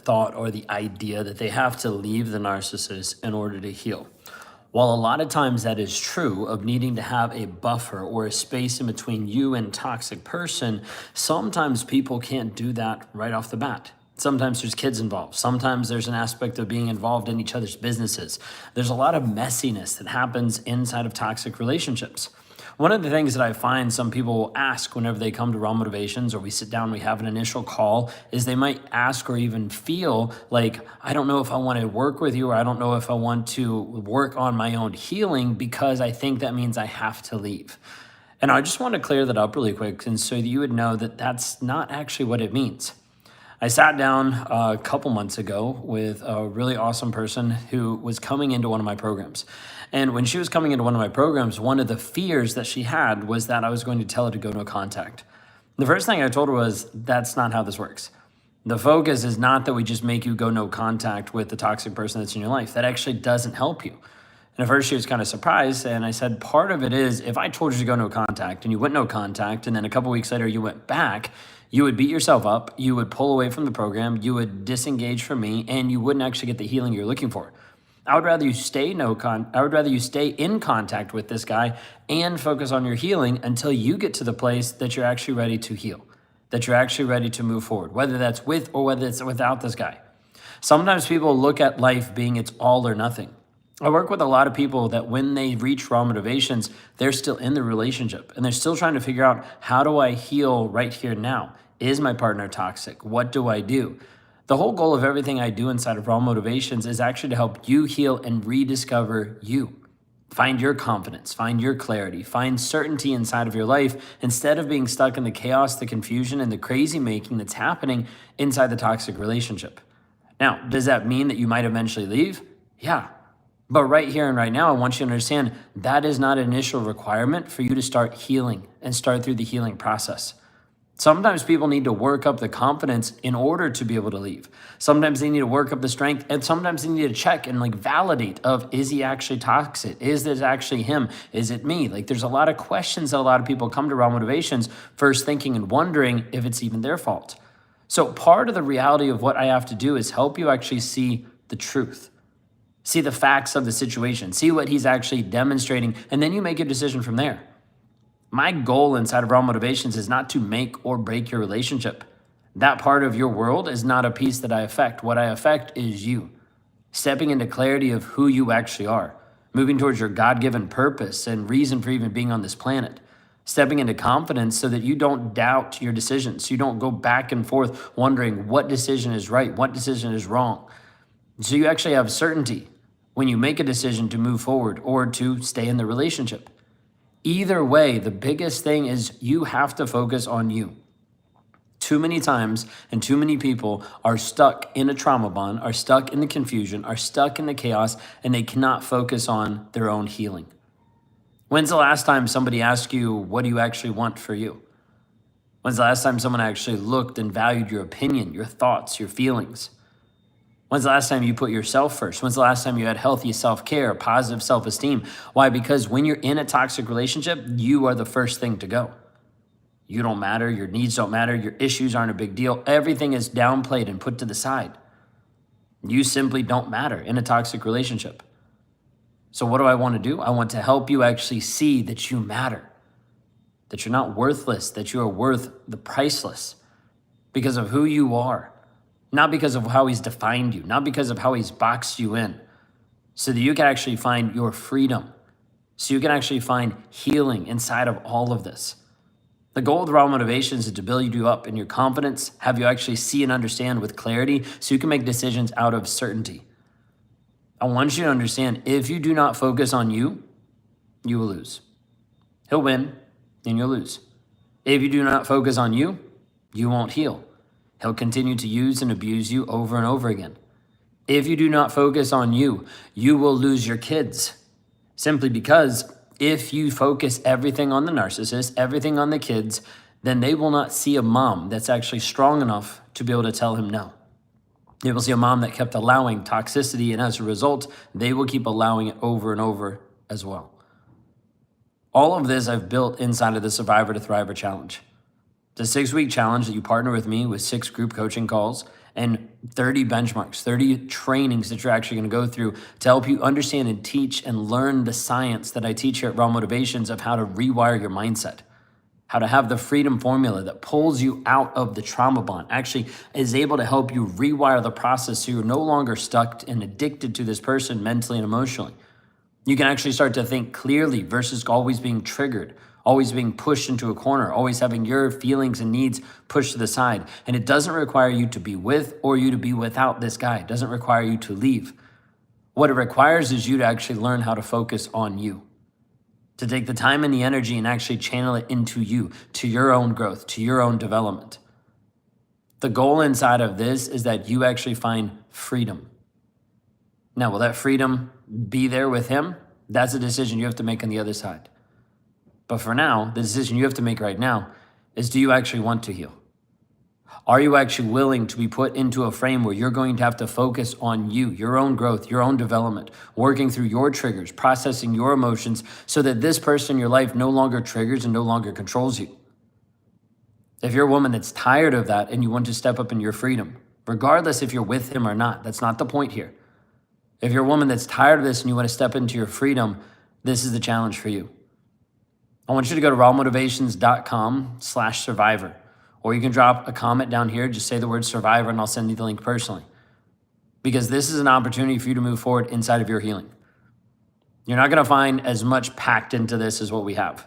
thought or the idea that they have to leave the narcissist in order to heal. While a lot of times that is true of needing to have a buffer or a space in between you and toxic person, sometimes people can't do that right off the bat. Sometimes there's kids involved. Sometimes there's an aspect of being involved in each other's businesses. There's a lot of messiness that happens inside of toxic relationships. One of the things that I find some people will ask whenever they come to Raw Motivations or we sit down, we have an initial call, is they might ask or even feel like, I don't know if I want to work with you, or I don't know if I want to work on my own healing because I think that means I have to leave. And I just want to clear that up really quick, and so that you would know that that's not actually what it means. I sat down a couple months ago with a really awesome person who was coming into one of my programs. And when she was coming into one of my programs, one of the fears that she had was that I was going to tell her to go no contact. The first thing I told her was, that's not how this works. The focus is not that we just make you go no contact with the toxic person that's in your life. That actually doesn't help you. And at first she was kind of surprised, and I said, part of it is if I told you to go no contact and you went no contact, and then a couple weeks later you went back, you would beat yourself up, you would pull away from the program, you would disengage from me, and you wouldn't actually get the healing you're looking for. I would rather you stay in contact with this guy and focus on your healing until you get to the place that you're actually ready to heal, that you're actually ready to move forward, whether that's with or whether it's without this guy. Sometimes people look at life being it's all or nothing. I work with a lot of people that when they reach Raw Motivations, they're still in the relationship and they're still trying to figure out, how do I heal right here now? Is my partner toxic? What do I do? The whole goal of everything I do inside of Raw Motivations is actually to help you heal and rediscover you. Find your confidence, find your clarity, find certainty inside of your life instead of being stuck in the chaos, the confusion, and the crazy making that's happening inside the toxic relationship. Now, does that mean that you might eventually leave? Yeah. But right here and right now, I want you to understand that is not an initial requirement for you to start healing and start through the healing process. Sometimes people need to work up the confidence in order to be able to leave. Sometimes they need to work up the strength, and sometimes they need to check and validate of, is he actually toxic? Is this actually him? Is it me? There's a lot of questions that a lot of people come to Raw Motivations first thinking and wondering if it's even their fault. So part of the reality of what I have to do is help you actually see the truth. See the facts of the situation, see what he's actually demonstrating, and then you make a decision from there. My goal inside of Raw Motivations is not to make or break your relationship. That part of your world is not a piece that I affect. What I affect is you. Stepping into clarity of who you actually are. Moving towards your God-given purpose and reason for even being on this planet. Stepping into confidence so that you don't doubt your decisions. You don't go back and forth wondering what decision is right, what decision is wrong. So you actually have certainty when you make a decision to move forward or to stay in the relationship. Either way, the biggest thing is you have to focus on you. Too many times and too many people are stuck in a trauma bond, are stuck in the confusion, are stuck in the chaos, and they cannot focus on their own healing. When's the last time somebody asked you, what do you actually want for you? When's the last time someone actually looked and valued your opinion, your thoughts, your feelings? When's the last time you put yourself first? When's the last time you had healthy self-care, positive self-esteem? Why? Because when you're in a toxic relationship, you are the first thing to go. You don't matter. Your needs don't matter. Your issues aren't a big deal. Everything is downplayed and put to the side. You simply don't matter in a toxic relationship. So what do I want to do? I want to help you actually see that you matter, that you're not worthless, that you are worth the priceless because of who you are. Not because of how he's defined you, not because of how he's boxed you in, so that you can actually find your freedom, so you can actually find healing inside of all of this. The goal of the Raw Motivations is to build you up in your confidence, have you actually see and understand with clarity, so you can make decisions out of certainty. I want you to understand, if you do not focus on you, you will lose. He'll win, and you'll lose. If you do not focus on you, you won't heal. He'll continue to use and abuse you over and over again. If you do not focus on you, you will lose your kids. Simply because if you focus everything on the narcissist, everything on the kids, then they will not see a mom that's actually strong enough to be able to tell him no. They will see a mom that kept allowing toxicity, and as a result, they will keep allowing it over and over as well. All of this I've built inside of the Survivor to Thriver Challenge. It's a 6-week challenge that you partner with me with 6 group coaching calls, and 30 benchmarks, 30 trainings that you're actually going to go through to help you understand and teach and learn the science that I teach here at Raw Motivations of how to rewire your mindset, how to have the freedom formula that pulls you out of the trauma bond, actually is able to help you rewire the process so you're no longer stuck and addicted to this person mentally and emotionally. You can actually start to think clearly versus always being triggered, always being pushed into a corner, always having your feelings and needs pushed to the side. And it doesn't require you to be with or you to be without this guy. It doesn't require you to leave. What it requires is you to actually learn how to focus on you, to take the time and the energy and actually channel it into you, to your own growth, to your own development. The goal inside of this is that you actually find freedom. Now, will that freedom be there with him? That's a decision you have to make on the other side. But for now, the decision you have to make right now is, do you actually want to heal? Are you actually willing to be put into a frame where you're going to have to focus on you, your own growth, your own development, working through your triggers, processing your emotions so that this person in your life no longer triggers and no longer controls you? If you're a woman that's tired of that and you want to step up in your freedom, regardless if you're with him or not, that's not the point here. If you're a woman that's tired of this and you want to step into your freedom, this is the challenge for you. I want you to go to rawmotivations.com/survivor, or you can drop a comment down here. Just say the word survivor and I'll send you the link personally, because this is an opportunity for you to move forward inside of your healing. You're not going to find as much packed into this as what we have.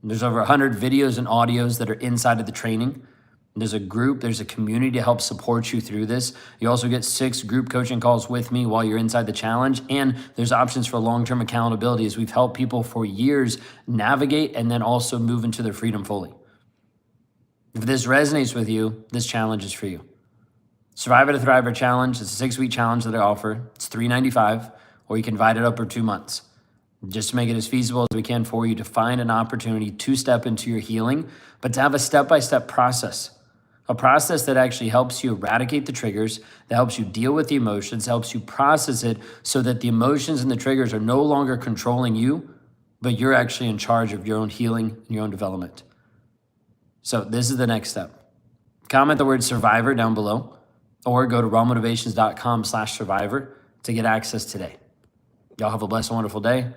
There's over 100 videos and audios that are inside of the training. There's a group, there's a community to help support you through this. You also get 6 group coaching calls with me while you're inside the challenge. And there's options for long-term accountability as we've helped people for years navigate and then also move into their freedom fully. If this resonates with you, this challenge is for you. Survivor to Thriver Challenge. It's a 6-week challenge that I offer. It's $395, or you can divide it up over 2 months. Just to make it as feasible as we can for you to find an opportunity to step into your healing, but to have a step-by-step process. A process that actually helps you eradicate the triggers, that helps you deal with the emotions, helps you process it so that the emotions and the triggers are no longer controlling you, but you're actually in charge of your own healing and your own development. So this is the next step. Comment the word survivor down below, or go to rawmotivations.com/survivor to get access today. Y'all have a blessed and wonderful day.